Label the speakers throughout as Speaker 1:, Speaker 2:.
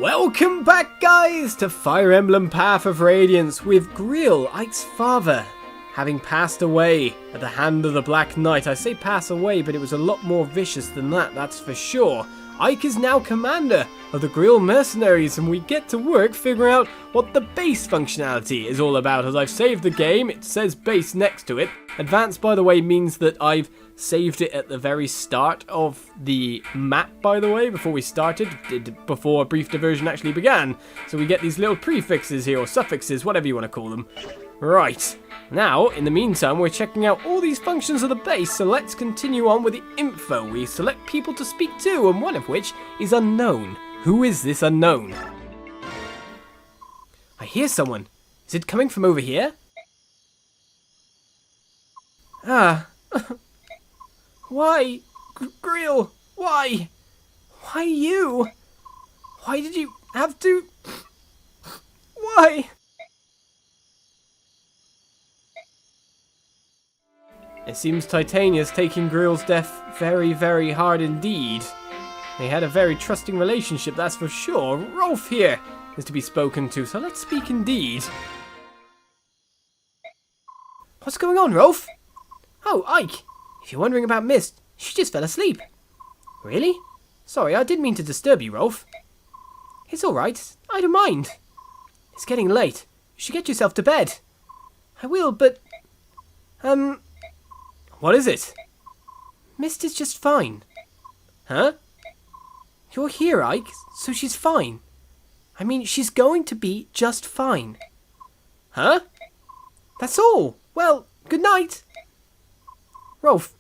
Speaker 1: Welcome back, guys, to Fire Emblem Path of Radiance with Greil, Ike's father, having passed away at the hand of the Black Knight. I say pass away, but it was a lot more vicious than that, that's for sure. Ike is now commander of the Greil Mercenaries, and we get to work figuring out what the base functionality is all about. As I've saved the game, it says base next to it. Advanced, by the way, means that I've saved it at the very start of the map, by the way, before we started, before a brief diversion actually began. So we get these little prefixes here, or suffixes, whatever you want to call them. Right. Now, in the meantime, we're checking out all these functions of the base, so let's continue on with the info. We select people to speak to, and one of which is unknown. Who is this unknown? I hear someone. Is it coming from over here? Ah. Why? Greil, why? Why you? Why did you have to? Why? It seems Titania's taking Greil's death very, very hard indeed. They had a very trusting relationship, that's for sure. Rolf here is to be spoken to, so let's speak indeed. What's going on, Rolf? Oh, Ike. If you're wondering about Mist, she just fell asleep. Really? Sorry, I didn't mean to disturb you, Rolf. It's alright, I don't mind. It's getting late. You should get yourself to bed. I will, but... What is it? Mist is just fine. Huh? You're here, Ike, so she's fine. I mean, she's going to be just fine. Huh? That's all. Well, good night. Rolf,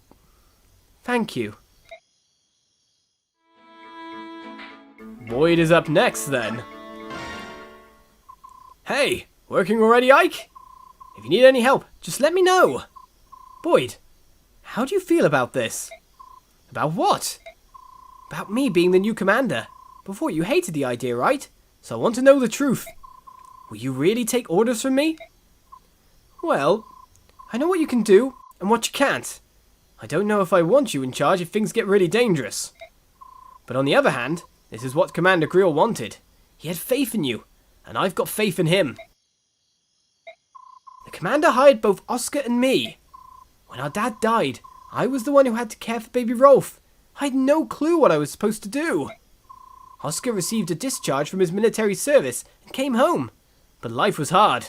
Speaker 1: thank you. Boyd is up next, then. Hey, working already, Ike? If you need any help, just let me know. Boyd, how do you feel about this? About what? About me being the new commander. Before, you hated the idea, right? So I want to know the truth. Will you really take orders from me? Well, I know what you can do and what you can't. I don't know if I want you in charge if things get really dangerous. But on the other hand, this is what Commander Greil wanted. He had faith in you, and I've got faith in him. The commander hired both Oscar and me. When our dad died, I was the one who had to care for baby Rolf. I had no clue what I was supposed to do. Oscar received a discharge from his military service and came home. But life was hard.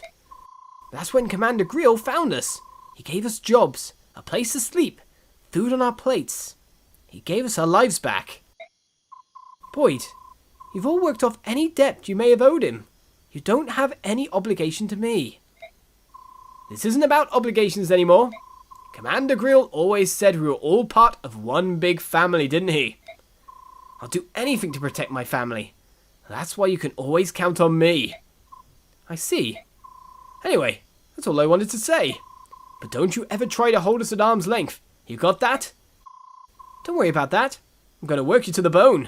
Speaker 1: That's when Commander Greil found us. He gave us jobs, a place to sleep, food on our plates. He gave us our lives back. Boyd, you've all worked off any debt you may have owed him. You don't have any obligation to me. This isn't about obligations anymore. Commander Greil always said we were all part of one big family, didn't he? I'll do anything to protect my family. That's why you can always count on me. I see. Anyway, that's all I wanted to say. But don't you ever try to hold us at arm's length. You got that? Don't worry about that. I'm going to work you to the bone.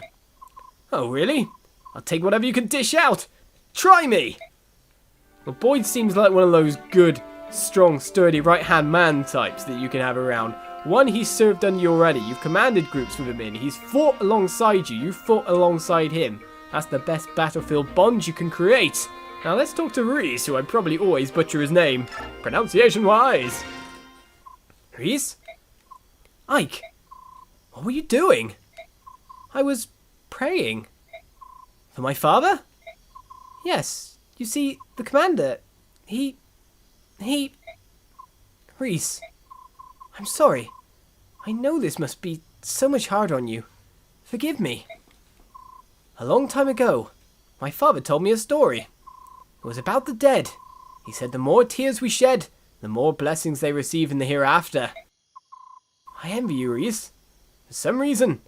Speaker 1: Oh, really? I'll take whatever you can dish out. Try me! Well, Boyd seems like one of those good, strong, sturdy right-hand man types that you can have around. One, he's served under you already. You've commanded groups with him in. He's fought alongside you. You've fought alongside him. That's the best battlefield bond you can create. Now let's talk to Reese, who I probably always butcher his name, pronunciation-wise. Reese? Ike, what were you doing? I was praying. For my father? Yes, you see, the commander, he... Reese, I'm sorry. I know this must be so much hard on you. Forgive me. A long time ago, my father told me a story. It was about the dead. He said the more tears we shed, the more blessings they receive in the hereafter. I envy you, Reese. For some reason,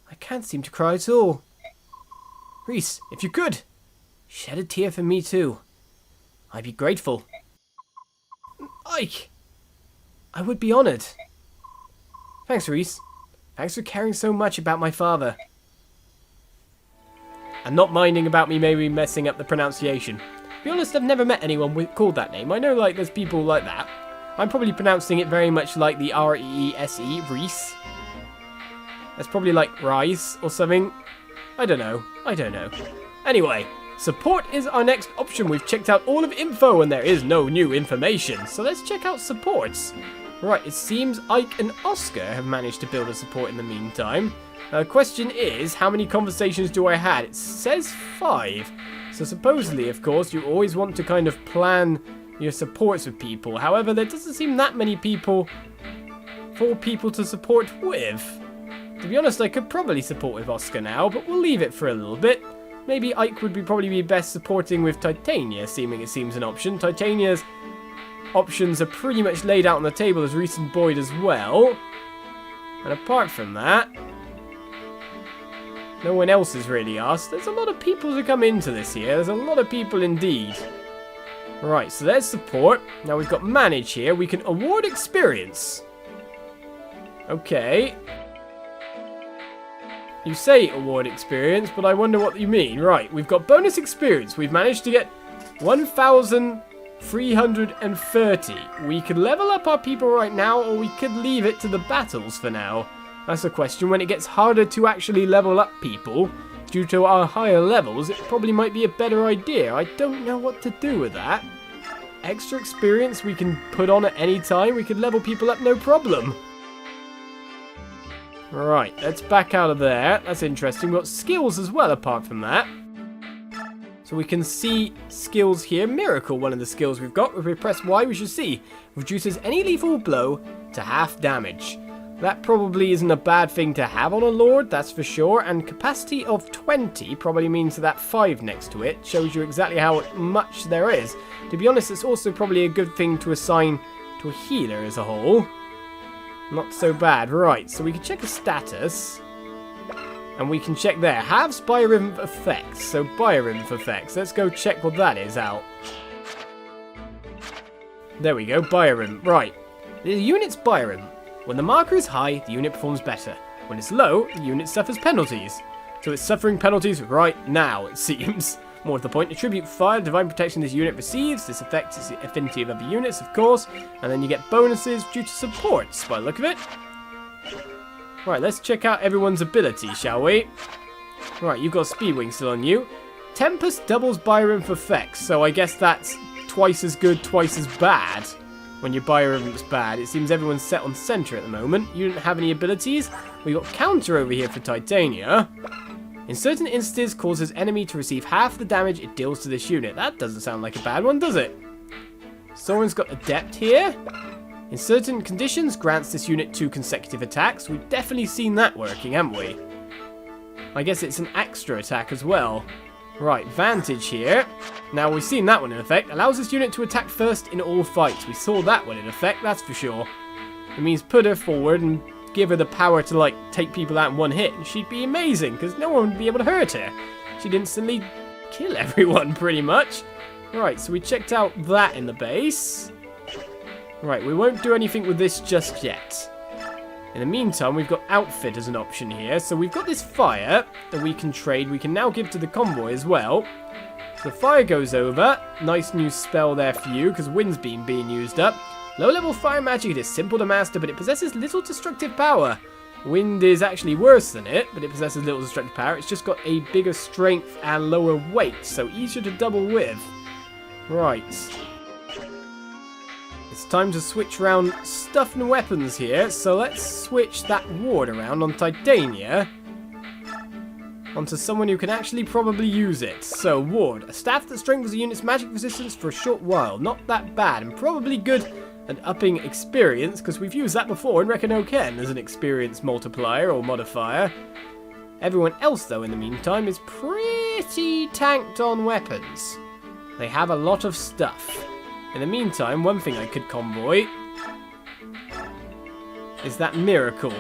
Speaker 1: I can't seem to cry at all. Reese, if you could, shed a tear for me too. I'd be grateful. Ike, I would be honoured. Thanks, Reese. Thanks for caring so much about my father. And not minding about me maybe messing up the pronunciation. To be honest, I've never met anyone called that name. I know, like, there's people like that. I'm probably pronouncing it very much like the R-E-E-S-E, Reese. That's probably like Rise or something. I don't know. Anyway, support is our next option. We've checked out all of info and there is no new information. So let's check out supports. Right, it seems Ike and Oscar have managed to build a support in the meantime. The question is, how many conversations do I have? It says 5. So supposedly, of course, you always want to kind of plan your supports with people. However, there doesn't seem that many people for people to support with. To be honest, I could probably support with Oscar now, but we'll leave it for a little bit. Maybe Ike would probably be best supporting with Titania, it seems an option. Titania's options are pretty much laid out on the table as Reese and Boyd as well. And apart from that, no one else is really asked. There's a lot of people to come into this here. There's a lot of people indeed. Right, so there's support. Now we've got manage here. We can award experience. Okay. You say award experience, but I wonder what you mean. Right, we've got bonus experience. We've managed to get 1,330. We could level up our people right now, or we could leave it to the battles for now. That's a question. When it gets harder to actually level up people, due to our higher levels, it probably might be a better idea. I don't know what to do with that. Extra experience we can put on at any time. We could level people up no problem. Right, let's back out of there. That's interesting. We've got skills as well apart from that. So we can see skills here. Miracle, one of the skills we've got. If we press Y, we should see. Reduces any lethal blow to half damage. That probably isn't a bad thing to have on a Lord, that's for sure. And capacity of 20 probably means that 5 next to it shows you exactly how much there is. To be honest, it's also probably a good thing to assign to a healer as a whole. Not so bad. Right, so we can check the status. And we can check there. Halves biorhythm effects. So biorhythm effects. Let's go check what that is out. There we go, biorhythm. Right. The unit's biorhythm. When the marker is high, the unit performs better. When it's low, the unit suffers penalties. So it's suffering penalties right now, it seems. More to the point, attribute fire, divine protection this unit receives. This affects the affinity of other units, of course. And then you get bonuses due to supports, by the look of it. Right, let's check out everyone's ability, shall we? Right, you've got Speedwing still on you. Tempest doubles biorhythm effects, so I guess that's twice as good, twice as bad. When your biorhythm's bad. It seems everyone's set on center at the moment. You didn't have any abilities. We got counter over here for Titania. In certain instances, causes enemy to receive half the damage it deals to this unit. That doesn't sound like a bad one, does it? Someone's got Adept here. In certain conditions, grants this unit 2 consecutive attacks. We've definitely seen that working, haven't we? I guess it's an extra attack as well. Right, Vantage here. Now, we've seen that one in effect. Allows this unit to attack first in all fights. We saw that one in effect, that's for sure. It means put her forward and give her the power to, like, take people out in one hit. And she'd be amazing, because no one would be able to hurt her. She'd instantly kill everyone, pretty much. Right, so we checked out that in the base. Right, we won't do anything with this just yet. In the meantime, we've got outfit as an option here. So we've got this fire that we can trade. We can now give to the convoy as well. So the fire goes over. Nice new spell there for you, because Wind's Beam being used up. Low-level fire magic, it is simple to master, but it possesses little destructive power. Wind is actually worse than it, but it possesses little destructive power. It's just got a bigger strength and lower weight, so easier to double with. Right. It's time to switch around stuff and weapons here, so let's switch that ward around on Titania onto someone who can actually probably use it. So, ward. A staff that strengthens a unit's magic resistance for a short while. Not that bad, and probably good at upping experience, because we've used that before in Reckonoken as an experience multiplier or modifier. Everyone else, though, in the meantime, is pretty tanked on weapons. They have a lot of stuff. In the meantime, one thing I could convoy is that Miracle.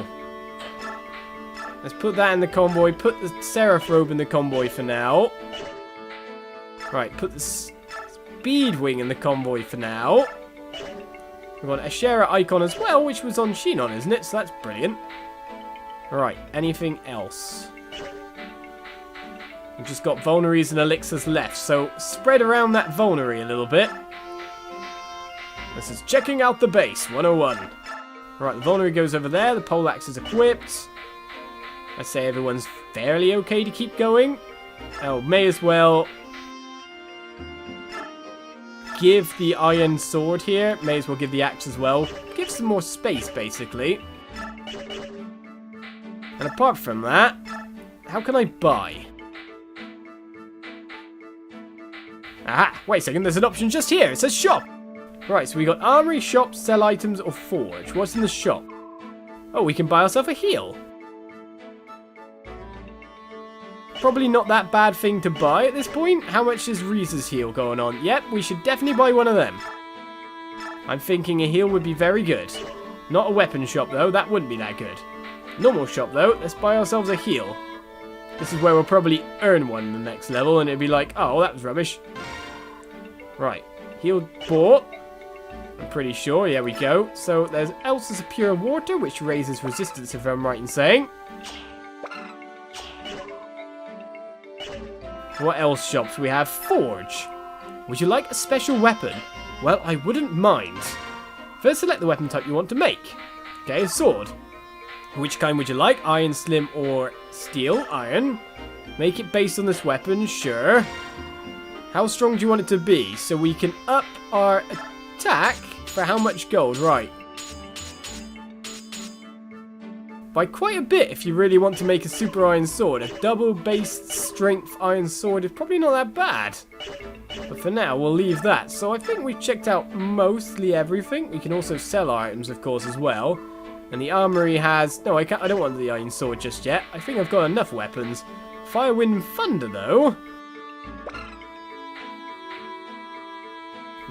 Speaker 1: Let's put that in the convoy. Put the Seraph Robe in the convoy for now. Right, put the Speedwing in the convoy for now. We've got a Ashera icon as well, which was on Shinon, isn't it? So that's brilliant. Right, anything else? We've just got Vulneries and Elixirs left, so spread around that Vulnerary a little bit. This is checking out the base, 101. Right, the Vulnerary goes over there, the Poleaxe is equipped. I say everyone's fairly okay to keep going. Oh, may as well give the iron sword here. May as well give the axe as well. Give some more space, basically. And apart from that, how can I buy? Aha! Wait a second, there's an option just here. It says shop. Right, so we got armory, shop, sell items, or forge. What's in the shop? Oh, we can buy ourselves a heal. Probably not that bad thing to buy at this point. How much is Reese's heal going on? Yep, we should definitely buy one of them. I'm thinking a heal would be very good. Not a weapon shop, though. That wouldn't be that good. Normal shop, though. Let's buy ourselves a heal. This is where we'll probably earn one in the next level, and it'll be like, oh, that was rubbish. Right. Heal bought. I'm pretty sure. Here we go. So there's Elsa's Pure Water, which raises resistance, if I'm right in saying. What else shops? We have Forge. Would you like a special weapon? Well, I wouldn't mind. First, select the weapon type you want to make. Okay, a sword. Which kind would you like? Iron, slim, or steel? Iron. Make it based on this weapon, sure. How strong do you want it to be? So we can up our attack for how much gold? Right. By quite a bit if you really want to make a super iron sword. A double-based strength iron sword is probably not that bad. But for now, we'll leave that. So I think we've checked out mostly everything. We can also sell items, of course, as well. And the armory has... No, I don't want the iron sword just yet. I think I've got enough weapons. Fire, wind, thunder, though.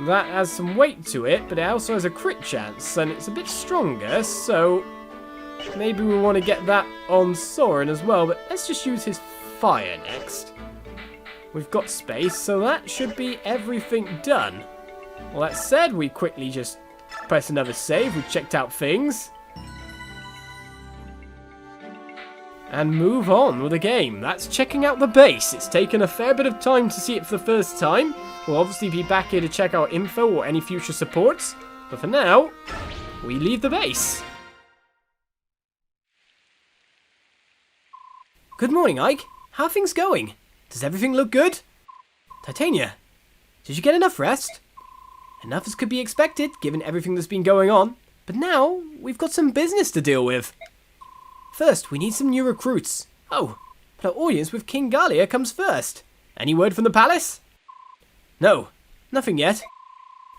Speaker 1: That has some weight to it, but it also has a crit chance. And it's a bit stronger, so... maybe we want to get that on Soren as well, but let's just use his fire next. We've got space, so that should be everything done. Well, that said, we quickly just press another save. We've checked out things. And move on with the game. That's checking out the base. It's taken a fair bit of time to see it for the first time. We'll obviously be back here to check our info or any future supports. But for now, we leave the base. Good morning, Ike. How are things going? Does everything look good? Titania, did you get enough rest? Enough as could be expected, given everything that's been going on. But now, we've got some business to deal with. First, we need some new recruits. Oh, but our audience with King Gallia comes first. Any word from the palace? No, nothing yet.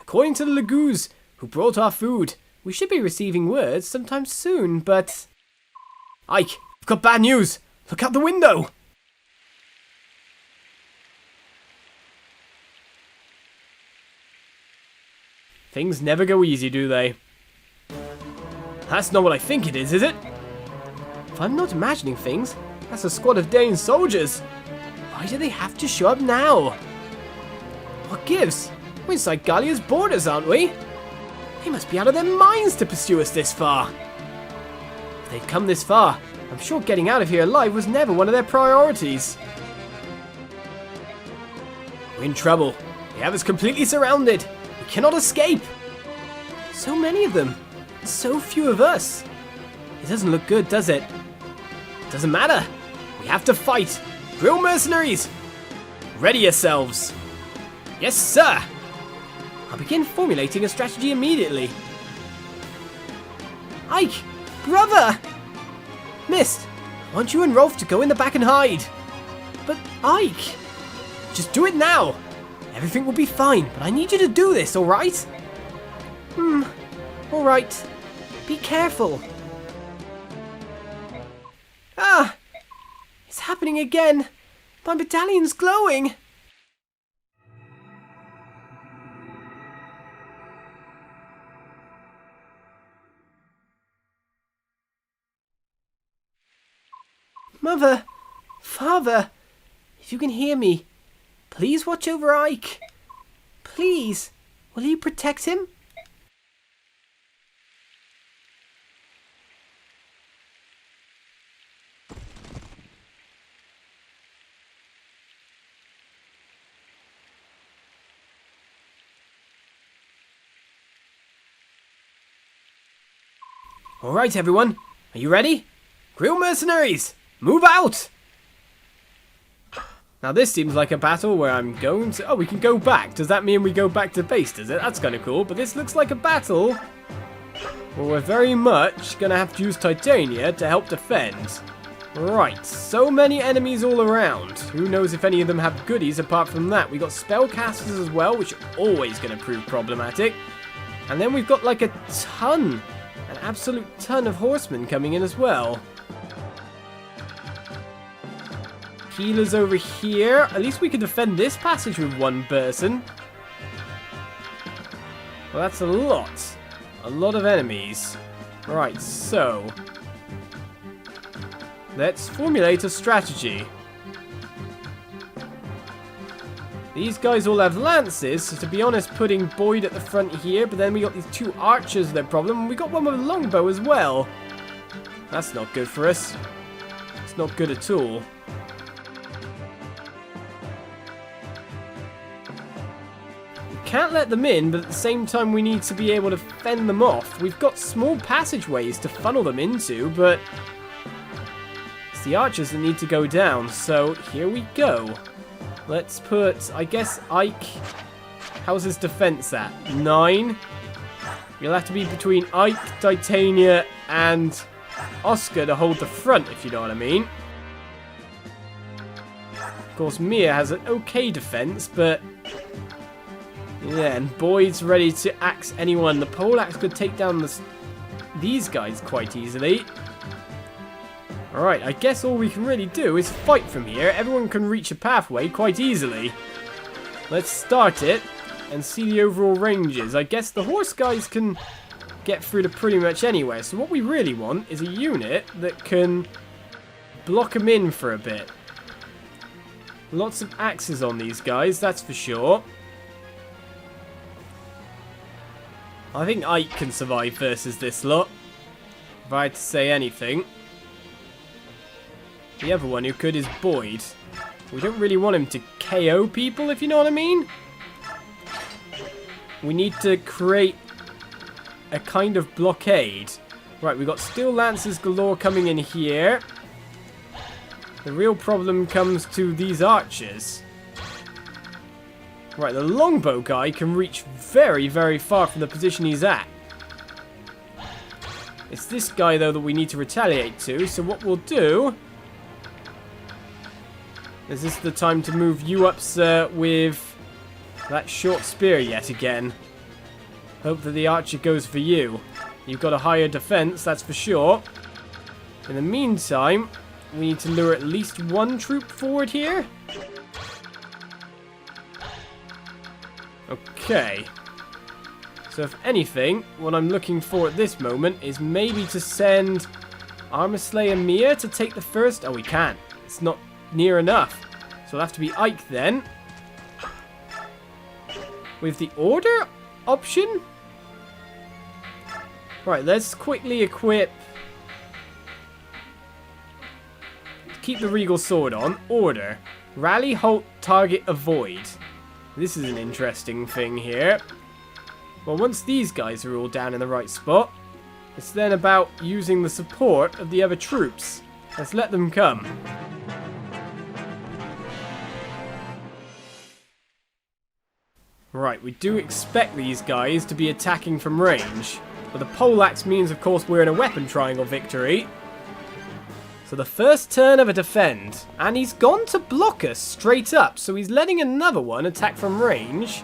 Speaker 1: According to the Lagoos, who brought our food, we should be receiving words sometime soon, but... Ike, I've got bad news. Look out the window! Things never go easy, do they? That's not what I think it is it? If I'm not imagining things, that's a squad of Daein soldiers. Why do they have to show up now? What gives? We're inside Gallia's borders, aren't we? They must be out of their minds to pursue us this far. If they've come this far, I'm sure getting out of here alive was never one of their priorities. We're in trouble. They have us completely surrounded. We cannot escape. So many of them. And so few of us. It doesn't look good, does it? Doesn't matter. We have to fight. Greil Mercenaries! Ready yourselves. Yes, sir. I'll begin formulating a strategy immediately. Ike! Brother! Mist, I want you and Rolf to go in the back and hide. But Ike! Just do it now. Everything will be fine, but I need you to do this, alright? Alright. Be careful. Ah! It's happening again. My battalion's glowing. Mother, Father, if you can hear me, please watch over Ike. Please, will you protect him? Alright everyone, are you ready? Greil Mercenaries, move out! Now this seems like a battle where I'm going to... Oh, we can go back. Does that mean we go back to base, does it? That's kind of cool. But this looks like a battle where we're very much going to have to use Titania to help defend. Right, so many enemies all around. Who knows if any of them have goodies apart from that. We got spellcasters as well, which are always going to prove problematic. And then we've got like an absolute ton of horsemen coming in as well. Healers over here. At least we can defend this passage with one person. Well, that's a lot. A lot of enemies. Right, so... let's formulate a strategy. These guys all have lances, so to be honest, putting Boyd at the front here, but then we got these two archers with their problem, and we got one with a longbow as well. That's not good for us. It's not good at all. Can't let them in, but at the same time we need to be able to fend them off. We've got small passageways to funnel them into, but it's the archers that need to go down, so here we go. Let's put, I guess, Ike. How's his defense at? 9. You'll have to be between Ike, Titania, and Oscar to hold the front, if you know what I mean. Of course, Mia has an okay defense, but... yeah, and Boyd's ready to axe anyone. The poleaxe could take down these guys quite easily. Alright, I guess all we can really do is fight from here. Everyone can reach a pathway quite easily. Let's start it and see the overall ranges. I guess the horse guys can get through to pretty much anywhere. So what we really want is a unit that can block them in for a bit. Lots of axes on these guys, that's for sure. I think Ike can survive versus this lot, if I had to say anything. The other one who could is Boyd. We don't really want him to KO people, if you know what I mean. We need to create a kind of blockade. Right, we've got steel lancers galore coming in here. The real problem comes to these archers. Right, the longbow guy can reach very, very far from the position he's at. It's this guy, though, that we need to retaliate to. So what we'll do... is this the time to move you up, sir, with that short spear yet again. Hope that the archer goes for you. You've got a higher defense, that's for sure. In the meantime, we need to lure at least one troop forward here. Okay. So if anything, what I'm looking for at this moment is maybe to send Armor Slayer Mia to take the first... oh, we can't. It's not near enough. So it'll have to be Ike then. With the order option? Right, let's quickly equip... keep the Regal Sword on. Order. Rally, halt, target, avoid. This is an interesting thing here. Well, once these guys are all down in the right spot, it's then about using the support of the other troops. Let's let them come. Right, we do expect these guys to be attacking from range. But the poleaxe means, of course, we're in a weapon triangle victory. So the first turn of a defend. And he's gone to block us straight up. So he's letting another one attack from range.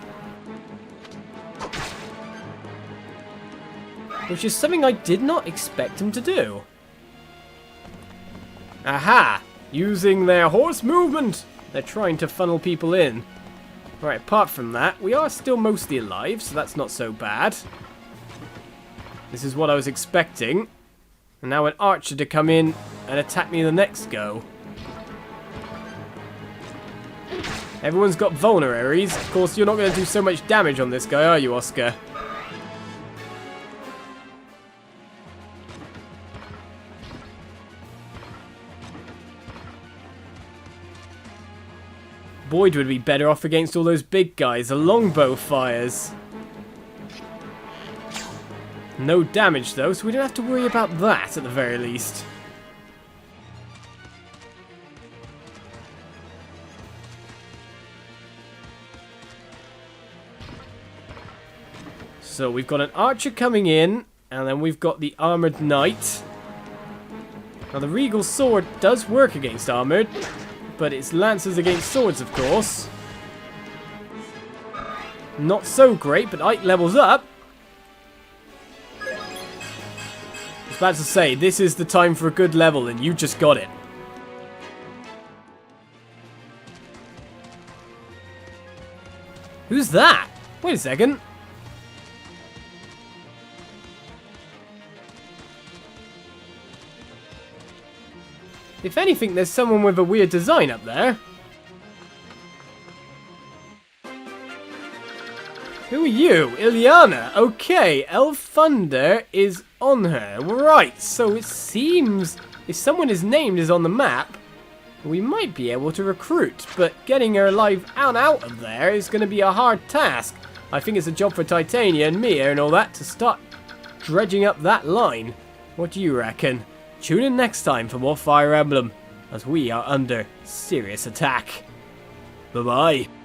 Speaker 1: Which is something I did not expect him to do. Aha! Using their horse movement. They're trying to funnel people in. Right, apart from that, we are still mostly alive, so that's not so bad. This is what I was expecting. And now an archer to come in and attack me the next go. Everyone's got vulneraries. Of course, you're not going to do so much damage on this guy, are you, Oscar? Boyd would be better off against all those big guys. A longbow fires. No damage, though, so we don't have to worry about that, at the very least. So we've got an archer coming in, and then we've got the armored knight. Now the regal sword does work against armored, but it's lances against swords, of course. Not so great, but Ike levels up. I was about to say, this is the time for a good level, and you just got it. Who's that? Wait a second. If anything, there's someone with a weird design up there. Who are you? Ileana. Okay, Elf Thunder is on her. Right, so it seems if someone is named is on the map, we might be able to recruit, but getting her alive out of there is going to be a hard task. I think it's a job for Titania and Mia and all that to start dredging up that line. What do you reckon? Tune in next time for more Fire Emblem, as we are under serious attack. Bye-bye.